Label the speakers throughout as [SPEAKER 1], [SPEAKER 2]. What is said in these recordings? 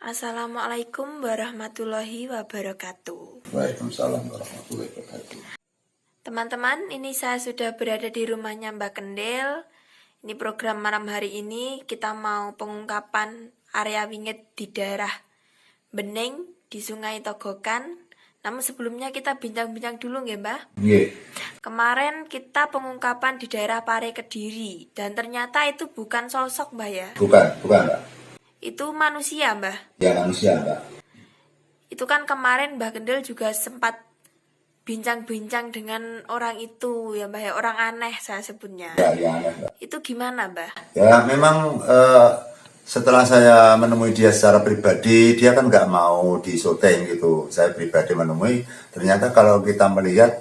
[SPEAKER 1] Assalamualaikum warahmatullahi wabarakatuh.
[SPEAKER 2] Waalaikumsalam warahmatullahi wabarakatuh.
[SPEAKER 1] Teman-teman, ini saya sudah berada di rumahnya Mbak Kendel. Ini program malam hari ini kita mau pengungkapan area wingit di daerah Bening di Sungai Togokan. Namun sebelumnya kita bincang-bincang dulu nggih, Mbak?
[SPEAKER 2] Nggih.
[SPEAKER 1] Kemarin kita pengungkapan di daerah Pare Kediri dan ternyata itu bukan sosok, Mbak ya.
[SPEAKER 2] Bukan, Mbak.
[SPEAKER 1] Itu manusia, Mbak.
[SPEAKER 2] Ya, manusia, Mbak.
[SPEAKER 1] Itu kan kemarin Mbak Kendel juga sempat bincang-bincang dengan orang itu ya Mbak ya, orang aneh saya sebutnya.
[SPEAKER 2] Ya, aneh, Mbak.
[SPEAKER 1] Itu gimana, Mbak?
[SPEAKER 2] Ya, memang setelah saya menemui dia secara pribadi, dia kan nggak mau disyuting gitu. Saya pribadi menemui, ternyata kalau kita melihat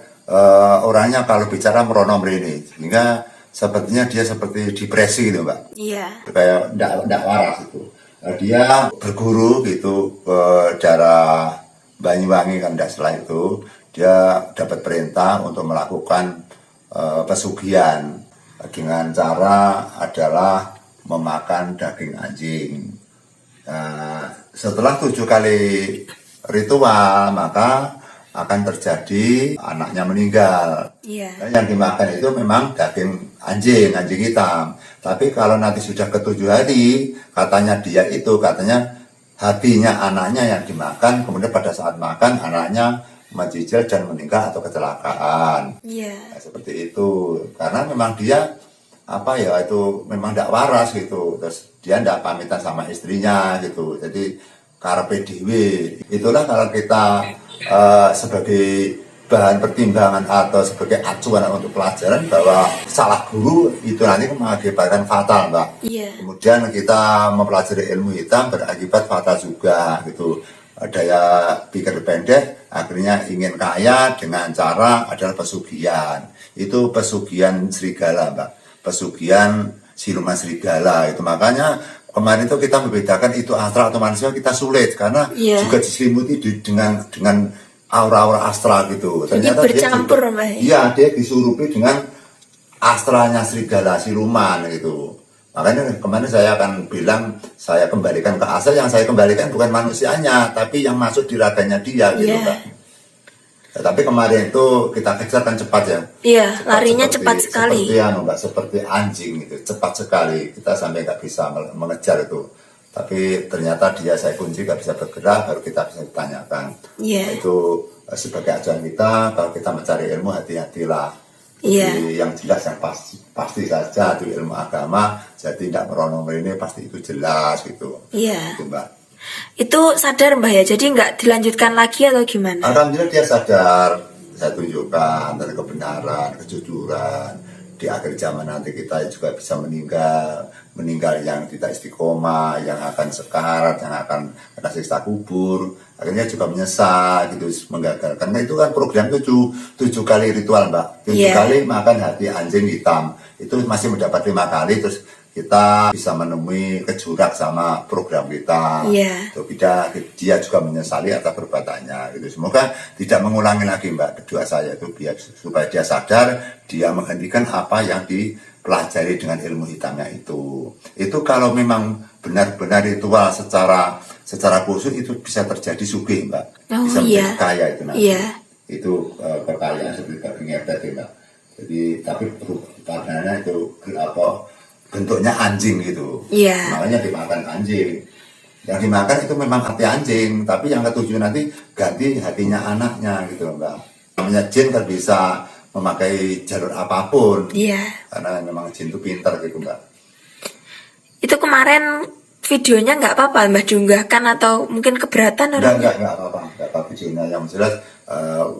[SPEAKER 2] orangnya kalau bicara merono mrene, sehingga sepertinya dia seperti depresi gitu, Mbak.
[SPEAKER 1] Iya.
[SPEAKER 2] Kayak nggak waras itu. Dia berguru gitu ke daerah Banyuwangi kan, setelah itu dia dapat perintah untuk melakukan pesugihan dengan cara adalah memakan daging anjing. Setelah 7 kali ritual maka akan terjadi anaknya meninggal.
[SPEAKER 1] Iya.
[SPEAKER 2] Yang dimakan itu memang daging anjing hitam. Tapi kalau nanti sudah ke-7 hari, katanya hatinya anaknya yang dimakan, kemudian pada saat makan anaknya mencicil dan meninggal atau kecelakaan.
[SPEAKER 1] Iya.
[SPEAKER 2] Nah, seperti itu. Karena memang dia itu memang tidak waras gitu. Terus dia tidak pamitan sama istrinya gitu. Jadi karepe dhewe. Itulah kalau kita sebagai bahan pertimbangan atau sebagai acuan untuk pelajaran bahwa salah guru itu nanti mengakibatkan fatal, Mbak.
[SPEAKER 1] Iya.
[SPEAKER 2] Kemudian kita mempelajari ilmu hitam berakibat fatal juga gitu. Daya pikir pendek akhirnya ingin kaya dengan cara adalah pesugihan. Itu pesugihan serigala, Mbak. Pesugihan siluman serigala itu. Makanya kemarin itu kita membedakan itu astral atau manusia kita sulit karena juga diselimuti dengan aura-aura astral gitu.
[SPEAKER 1] Ternyata jadi bercampur, Mbak.
[SPEAKER 2] Iya, dia disurupi dengan astralnya serigala siluman gitu. Makanya kemarin saya akan bilang saya kembalikan ke asal, yang saya kembalikan bukan manusianya, tapi yang masuk di raganya dia gitu, Mbak. Ya, tapi kemarin itu kita kejar kan cepat ya.
[SPEAKER 1] Iya, larinya cepat sekali.
[SPEAKER 2] Seperti anjing gitu, cepat sekali. Kita sampai nggak bisa mengejar itu. Tapi ternyata dia saya kunci gak bisa bergerak, baru kita bisa ditanyakan. Itu sebagai ajaran kita, kalau kita mencari ilmu hati-hatilah. Jadi yang jelas yang pasti saja itu ilmu agama, jadi tidak meronong ini pasti itu jelas gitu.
[SPEAKER 1] Iya.
[SPEAKER 2] Gitu, Mbak.
[SPEAKER 1] Itu sadar, Mbak ya, jadi nggak dilanjutkan lagi atau gimana?
[SPEAKER 2] Alhamdulillah dia sadar, saya tunjukkan dari kebenaran, kejujuran. Di akhir zaman nanti kita juga bisa meninggal yang tidak istiqomah, yang akan sekarat, yang akan kena siksa kubur, akhirnya juga menyesal gitu, menggagal. Karena itu kan program 7 kali ritual, Mbak. 7 kali makan hati anjing hitam, itu masih mendapat 5 kali, terus kita bisa menemui kejurak sama program kita. Dia juga menyesali atas perbuatannya gitu. Semoga tidak mengulangi lagi, Mbak. Kedua saya itu biar supaya dia sadar, dia menghentikan apa yang dipelajari dengan ilmu hitamnya itu. Itu kalau memang benar-benar ritual secara khusus itu bisa terjadi sugih, Mbak. Bisa menjadi kaya itu nanti. Itu kekayaan seperti babi ngepet ya, Mbak. Jadi tapi karena itu bentuknya anjing gitu. Makanya dimakan anjing. Yang dimakan itu memang hati anjing, tapi yang ke-7 nanti ganti hatinya anaknya gitu, Mbak. Namanya jin kan bisa memakai jalur apapun. Karena memang jin itu pintar gitu, Mbak.
[SPEAKER 1] Itu kemarin videonya nggak apa-apa, Mbak, diunggahkan atau mungkin keberatan orang?
[SPEAKER 2] Enggak apa-apa videonya. Yang jelas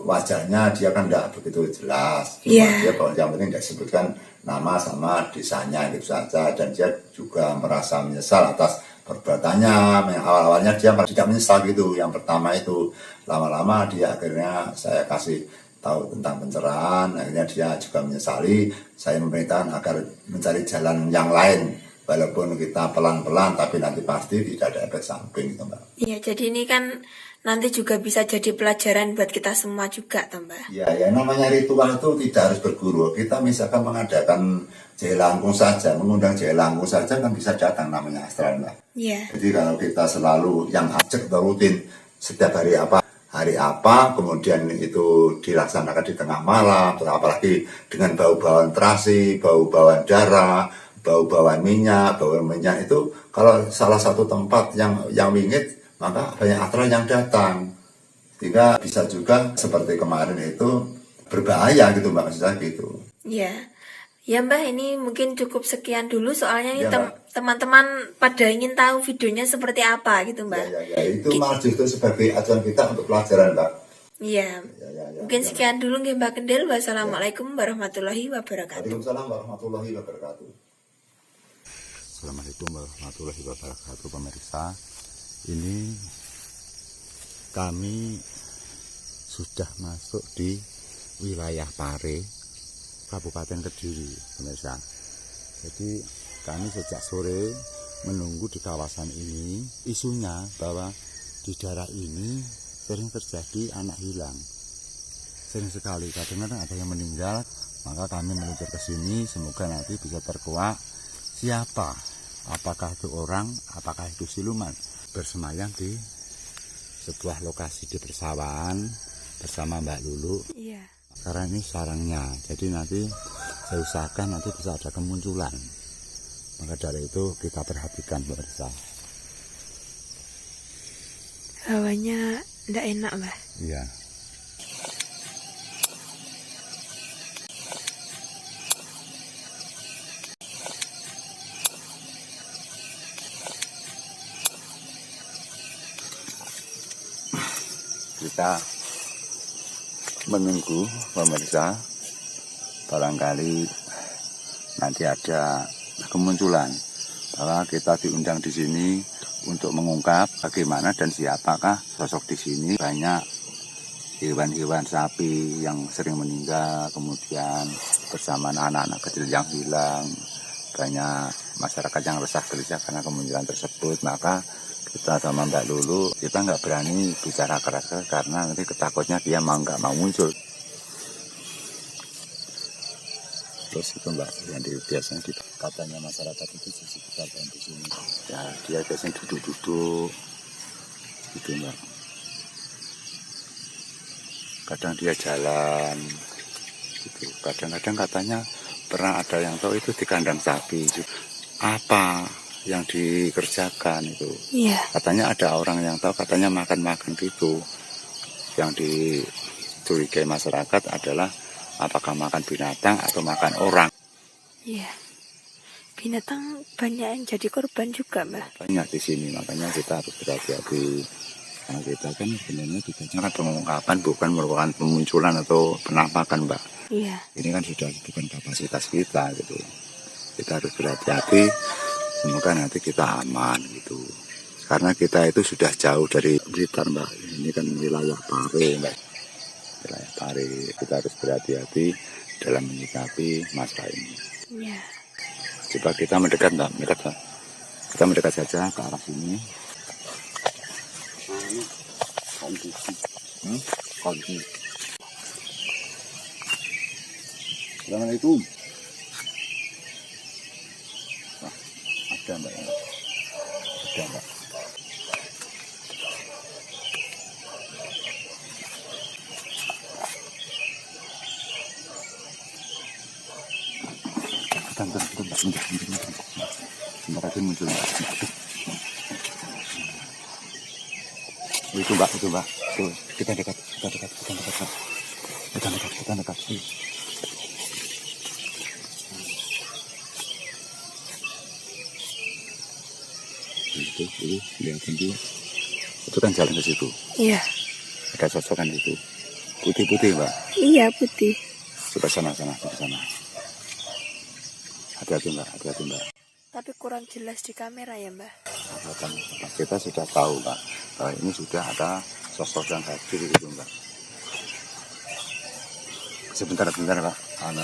[SPEAKER 2] wajahnya dia kan enggak begitu jelas. Dia kalau yang penting tidak sebutkan nama sama desanya gitu saja, dan dia juga merasa menyesal atas perbuatannya. Yang awal-awalnya dia tidak menyesal gitu. Yang pertama itu lama-lama dia akhirnya saya kasih tahu tentang pencerahan, akhirnya dia juga menyesali. Saya memerintahkan agar mencari jalan yang lain walaupun kita pelan-pelan tapi nanti pasti tidak ada efek samping gitu, Mbak.
[SPEAKER 1] Iya, jadi ini kan nanti juga bisa jadi pelajaran buat kita semua juga, toh, Mbak.
[SPEAKER 2] Ya, yang namanya ritual itu tidak harus berguru. Kita misalkan mengadakan jahe langkung saja, mengundang jahe langkung saja kan bisa datang namanya astral, Mbak.
[SPEAKER 1] Iya.
[SPEAKER 2] Jadi kalau kita selalu yang ajak atau rutin setiap hari apa, kemudian itu dilaksanakan di tengah malam, apalagi dengan bau-bauan terasi, bau-bauan darah, bau-bauan minyak itu kalau salah satu tempat yang wingit, maka banyak astral yang datang. Sehingga bisa juga seperti kemarin itu berbahaya gitu, Mbak, maksud saya gitu.
[SPEAKER 1] Iya. Ya Mbak, ini mungkin cukup sekian dulu soalnya ini
[SPEAKER 2] Ya, Mbak.
[SPEAKER 1] teman-teman pada ingin tahu videonya seperti apa gitu Mbak.
[SPEAKER 2] Ya, itu malah justru sebagai acuan kita untuk pelajaran, Mbak.
[SPEAKER 1] Iya. Mungkin sekian dulu nggih Mbak Kendil. Wassalamualaikum warahmatullahi wabarakatuh.
[SPEAKER 2] Waalaikumsalam warahmatullahi wabarakatuh. Assalamualaikum warahmatullahi wabarakatuh, pemirsa. Ini kami sudah masuk di wilayah Pare, Kabupaten Kediri, pemirsa. Jadi kami sejak sore menunggu di kawasan ini. Isunya bahwa di daerah ini sering terjadi anak hilang. Sering sekali, kadang-kadang ada yang meninggal, maka kami meluncur ke sini. Semoga nanti bisa terkuak siapa, apakah itu orang, apakah itu siluman, bersemayam di sebuah lokasi di persawahan bersama Mbak Lulu.
[SPEAKER 1] Iya.
[SPEAKER 2] Karena ini sarangnya, jadi nanti saya usahakan nanti bisa ada kemunculan. Maka dari itu kita perhatikan, pemirsa.
[SPEAKER 1] Hawanya enggak enak Mbak.
[SPEAKER 2] Iya. Kita menunggu, pemirsa, barangkali nanti ada kemunculan bahwa kita diundang di sini untuk mengungkap bagaimana dan siapakah sosok di sini. Banyak hewan-hewan sapi yang sering meninggal, kemudian bersama anak-anak kecil yang hilang, banyak masyarakat yang resah gelisah karena kemunculan tersebut. Maka kita sama Mbak Lulu, kita nggak berani bicara keras karena nanti ketakutnya dia nggak mau muncul. Terus itu Mbak, yang biasanya katanya masyarakat itu sisi kita di sini. Ya, dia biasanya duduk-duduk, gitu Mbak. Kadang dia jalan, gitu. Kadang-kadang katanya pernah ada yang tahu itu di kandang sapi. Apa yang dikerjakan itu?
[SPEAKER 1] Iya.
[SPEAKER 2] Katanya ada orang yang tahu, katanya makan-makan gitu. Yang dicurigai masyarakat adalah apakah makan binatang atau makan orang.
[SPEAKER 1] Iya. Binatang banyak yang jadi korban juga Mbak.
[SPEAKER 2] Banyak di sini, makanya kita harus berhati-hati. Karena kita kan sebenarnya tugasnya kan pengungkapan, bukan merupakan pemunculan atau penampakan, Mbak.
[SPEAKER 1] Iya.
[SPEAKER 2] Ini kan sudah bukan kapasitas kita gitu. Kita harus berhati-hati. Semoga nanti kita aman gitu. Karena kita itu sudah jauh dari Blitar, Mbak. Ini kan wilayah Pare, Mbak. Wilayah Pare. Kita harus berhati-hati dalam menyikapi masalah ini.
[SPEAKER 1] Iya.
[SPEAKER 2] Coba kita mendekat, Mbak. Mendekat, Mbak. Kita mendekat saja ke arah sini. Kondisi. Assalamualaikum. Wah, ada Mbak. Ada Mbak. Bentar, Mbak. Bentar muncul, Mbak. Itu Mbak. Tuh, kita dekat, Mbak. Kita dekat. Itu, lihatin dia. Itu kan jalan ke situ.
[SPEAKER 1] Iya.
[SPEAKER 2] Ada sosok kan itu. Putih-putih, Mbak.
[SPEAKER 1] Iya, putih.
[SPEAKER 2] Coba sana. Hati-hati, Mbak.
[SPEAKER 1] Tapi kurang jelas di kamera ya, Mbak.
[SPEAKER 2] Kita sudah tahu, Mbak, bahwa ini sudah ada sosok yang hadir itu, Mbak. Sebentar, Mbak.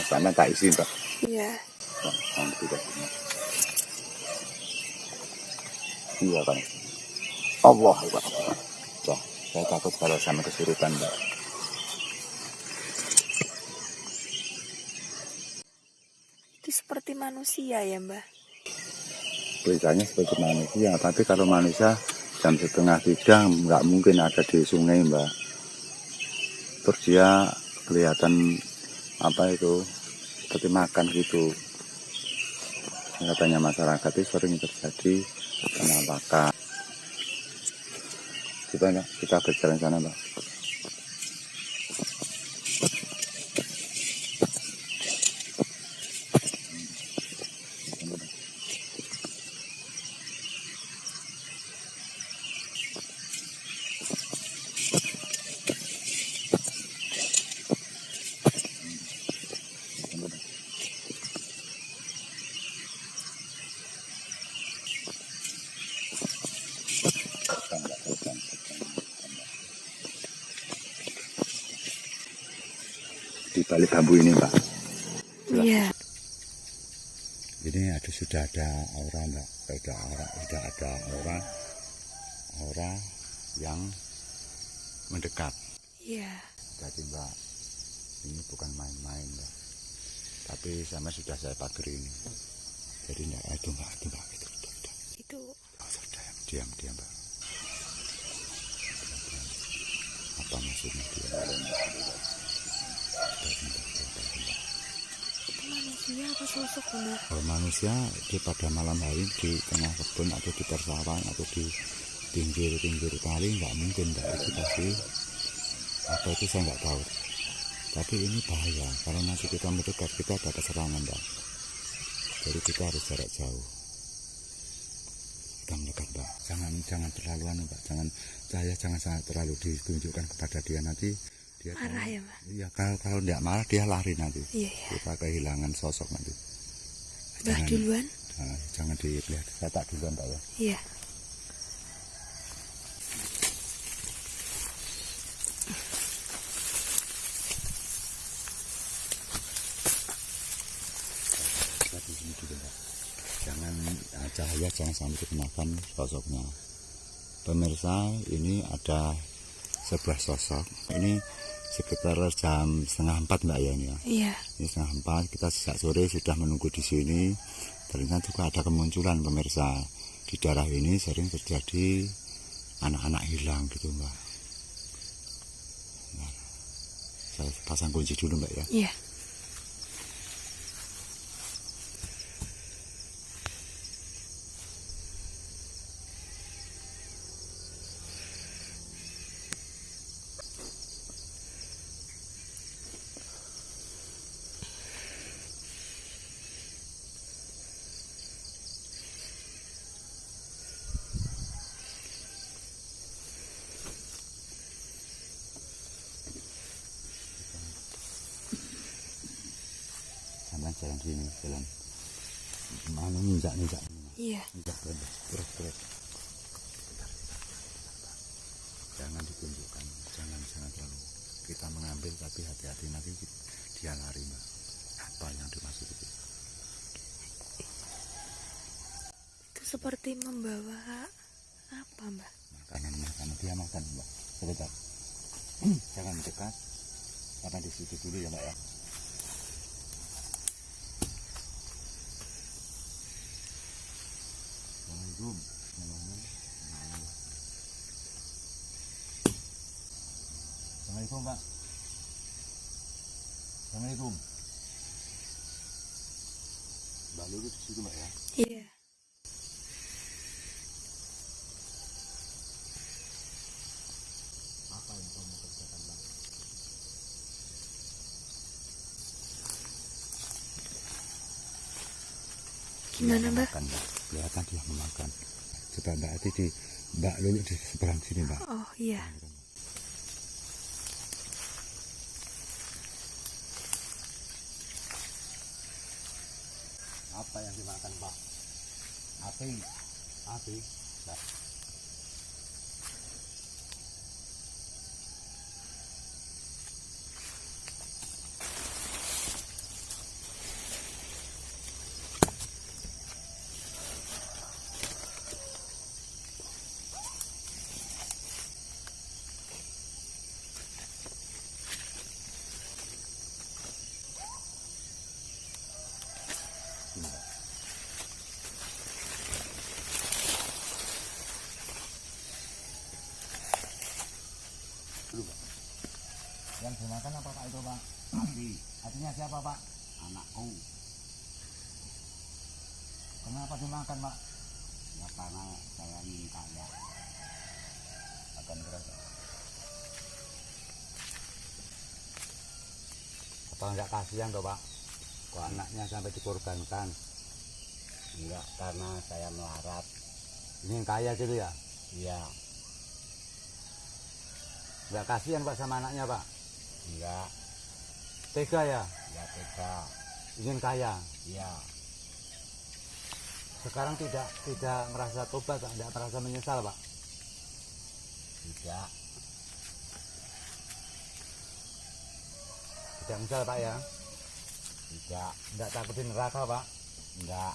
[SPEAKER 2] Sama tak isi, Mbak.
[SPEAKER 1] Iya.
[SPEAKER 2] Tidak. Iya kan. Allah Akbar. Wah, saya takut kalau sama kesurupan, Mbak.
[SPEAKER 1] Itu seperti manusia ya, Mbah?
[SPEAKER 2] Beritanya seperti manusia, tapi kalau manusia jam 2:30 nggak mungkin ada di sungai, Mbak. Terus dia kelihatan apa itu seperti makan gitu. Katanya masyarakat itu sering terjadi penampakan. Coba Mbak, kita berjalan sana, Mbak. Di balik bambu ini, Mbak.
[SPEAKER 1] Iya.
[SPEAKER 2] Ini sudah ada aura, Mbak. Sudah ada aura yang mendekat.
[SPEAKER 1] Iya.
[SPEAKER 2] Jadi Mbak, ini bukan main-main, Mbak. Tapi sama sudah saya pagari ini. Jadi enggak itu, Mbak, itu.
[SPEAKER 1] Itu.
[SPEAKER 2] Oh, sudah, diam, Mbak. Apa maksudnya diam?
[SPEAKER 1] Itu manusia apa sosok, Mbah?
[SPEAKER 2] Kalau manusia pada malam hari di tengah kebun atau di persawahan atau di pinggir kali nggak mungkin, Mbak. Itu pasti apa itu saya nggak tahu. Tapi ini bahaya kalau nanti kita mendekat kita dapat serangan, Mbak. Jadi kita harus jarak jauh. Kita mendekat, Mbak. Jangan terlaluan, Mbak. Jangan sangat terlalu ditunjukkan kepada dia, nanti dia
[SPEAKER 1] marah ya, Mbak?
[SPEAKER 2] Iya, kalau tidak marah dia lari nanti.
[SPEAKER 1] Iya, iya.
[SPEAKER 2] Kita kehilangan sosok nanti.
[SPEAKER 1] Mbah duluan?
[SPEAKER 2] Jangan dilihat. Saya tak duluan, Mbak ya.
[SPEAKER 1] Iya.
[SPEAKER 2] Kita di sini dulu, Mbak. Cahaya jangan sampai dikenakan sosoknya. Pemirsa, ini ada sebuah sosok. Ini sekitar jam 3:30, Mbak ya, ini ya.
[SPEAKER 1] Iya.
[SPEAKER 2] Ini 3:30, kita sejak sore sudah menunggu di sini. Ternyata juga ada kemunculan, pemirsa. Di daerah ini sering terjadi anak-anak hilang gitu, Mbak. Nah, saya pasang kunci dulu, Mbak ya.
[SPEAKER 1] Iya.
[SPEAKER 2] Jalan sini, jalan mana ninjak
[SPEAKER 1] Iya.
[SPEAKER 2] terus jangan ditunjukkan, jangan terlalu kita mengambil, tapi hati-hati nanti dia lari, Mbak. Apa yang dimaksud itu?
[SPEAKER 1] Itu seperti membawa apa, Mbak?
[SPEAKER 2] Makanan dia makan, Mbak. Sebentar. Jangan dekat, karena di situ dulu ya, Mbak ya. Assalamualaikum, Pak. Assalamualaikum. Mbak Lulu di situ, Mbak ya.
[SPEAKER 1] Iya.
[SPEAKER 2] Apa yang kamu kerjakan, Bang?
[SPEAKER 1] Gimana, Mbak?
[SPEAKER 2] Kelihatan dia memakan. Coba Mbak Ati di Mbak Lulu di seberang sini, Mbak.
[SPEAKER 1] Oh iya.
[SPEAKER 2] Apa yang dimakan, Pak? Api, Mbak.
[SPEAKER 3] Yang dimakan apa Pak itu Pak?
[SPEAKER 4] Hati,
[SPEAKER 3] Hatinya siapa Pak?
[SPEAKER 4] anakku,
[SPEAKER 3] Kenapa dimakan Pak?
[SPEAKER 4] ya karena saya ingin kaya.
[SPEAKER 3] Akan berasa. Apa enggak kasihan toh Pak? Kok anaknya sampai dikorbankan?
[SPEAKER 4] Enggak, karena saya melarat.
[SPEAKER 3] Ingin kaya gitu ya?
[SPEAKER 4] Iya,
[SPEAKER 3] Enggak kasihan Pak sama anaknya Pak?
[SPEAKER 4] enggak,
[SPEAKER 3] Tega ya?
[SPEAKER 4] ya tega.
[SPEAKER 3] Ingin kaya?
[SPEAKER 4] Iya,
[SPEAKER 3] Sekarang tidak merasa tobat Pak? Tidak merasa menyesal Pak?
[SPEAKER 4] tidak,
[SPEAKER 3] Tidak menyesal Pak ya?
[SPEAKER 4] tidak,
[SPEAKER 3] Tidak takut di neraka Pak?
[SPEAKER 4] enggak.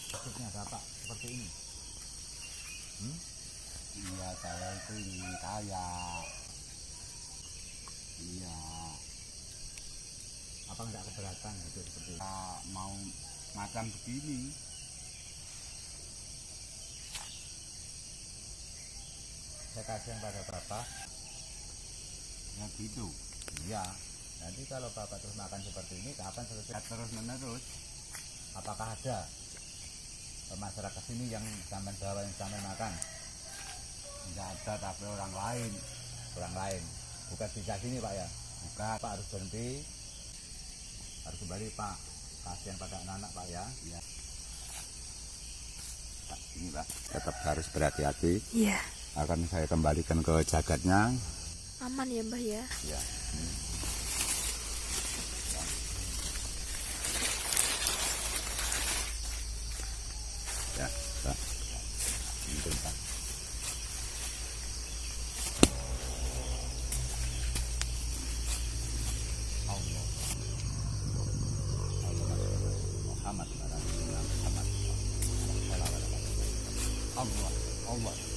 [SPEAKER 3] Maksudnya Bapak seperti ini?
[SPEAKER 4] Iya, saya itu ingin kaya. Iya,
[SPEAKER 3] Apa enggak keberatan gitu seperti itu?
[SPEAKER 4] saya mau makan begini.
[SPEAKER 3] Saya kasihan pada Bapak.
[SPEAKER 4] Ya gitu.
[SPEAKER 3] Iya. Nanti kalau Bapak terus makan seperti ini, kapan selesai?
[SPEAKER 4] Ya terus menerus.
[SPEAKER 3] Apakah ada masyarakat sini yang sampai bawa yang sampai makan?
[SPEAKER 4] Enggak ada, tapi orang lain.
[SPEAKER 3] Orang lain. Bukan di sini Pak ya?
[SPEAKER 4] Bukan.
[SPEAKER 3] Pak harus berhenti. Harus kembali Pak. Kasihan pada anak-anak Pak ya.
[SPEAKER 4] Ya.
[SPEAKER 3] Ini Pak. Tetap harus berhati-hati.
[SPEAKER 1] Iya,
[SPEAKER 3] Akan saya kembalikan ke jagatnya.
[SPEAKER 1] aman ya Mbah ya.
[SPEAKER 3] Ya. Ya, Pak. Mungkin Pak. Allah. Muhammad.
[SPEAKER 4] Allah, Allah.